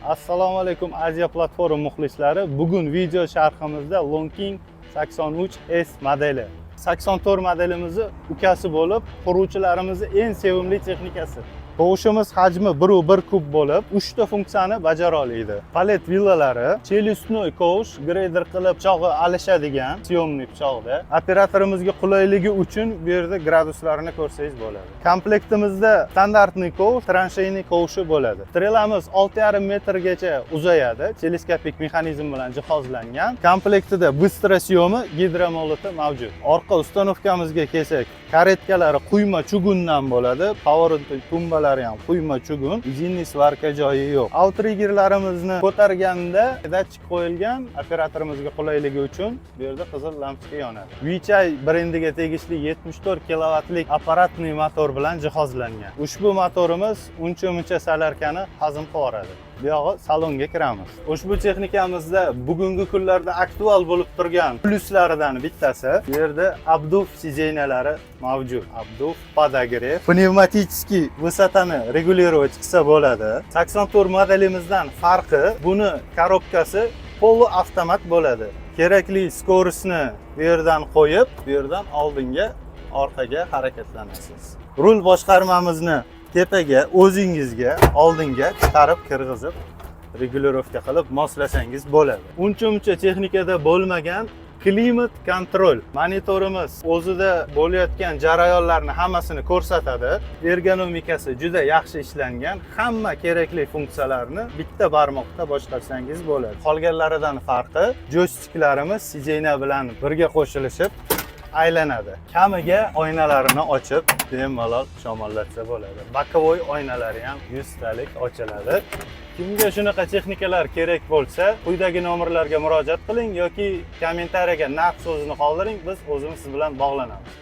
Assalomu alaykum Aziya platforma muxlislari. Bugun video sharhimizda Lonking 83S modeli. 84 modelimizni ukasi bo'lib, quruvchilarimizning eng sevimli texnikasi. Tovushimiz hajmi 1/1 kub bo'lib, 3 ta funksiyani bajara oladi. Palet villalari, chelustnoy kovush, greyder qilib pichog'i alishadigan syomniy pichoqda. Operatorimizga qulayligi uchun bu yerda graduslarini ko'rsangiz bo'ladi. Komplektimizda standartniy kovush, transheyniy kovushi bo'ladi. Strelamiz 6,5 metrgacha uzayadi. Teleskopik mexanizm bilan jihozlangan. Komplektida bыстро syom'i gidromoloti mavjud. Orqa ustanovkamizga kelsak, karetkalari quyma chugundan bo'ladi. Pоворot tumba ham quyma chugun, izinli svarka joyi yo'q. Outriggerlarimizni ko'targanda datchik qo'yilgan, operatorimizga qulayligi uchun bu yerda qizil lampochka yonadi. Weichai brendiga tegishli 74 kilovatlik apparatli motor bilan jihozlangan. Ushbu motorimiz uncha-muncha salarkani hazm qilib yuboradi. Bu yog'i salonga kiramiz. Ushbu texnikamizda bugungi kunlarda aktual bo'lib turgan plyuslaridan bittasi, bu yerda obduv sidenalari mavjud. Obduv, podogrev, pnevmatический vысотani regulировать qilsa bo'ladi. 84 modelimizdan farqi, buni korobkasi polu avtomat bo'ladi. Kerakli skoroustni bu yerdan qo'yib, bu yerdan oldinga, orqaga harakatlanasiz. Rul boshqarmamizni tepaga, o'zingizga, oldinga chiqarib kirgizib, regulirovka qilib moslasangiz bo'ladi. Uncha-muncha texnikada bo'lmagan klimat kontrol monitorimiz o'zida bo'layotgan jarayonlarni hammasini ko'rsatadi. Ergonomikasi juda yaxshi ishlangan. Hamma kerakli funksiyalarni bitta barmoqda boshqarsangiz bo'ladi. Qolganlaridan farqi, joystiklarimiz sidena bilan birga qo'shilishib aylanadi. Kamiga oynalarini ochib, bemalol shamollatsa bo'ladi. Bokovoy oynalari ham 100 talik ochiladi. Kimga shunaqa texnikalar kerak bo'lsa, quyidagi nomerlarga murojaat qiling yoki kommentariyaga narx so'zini qoldiring, biz o'zimiz siz bilan bog'lanamiz.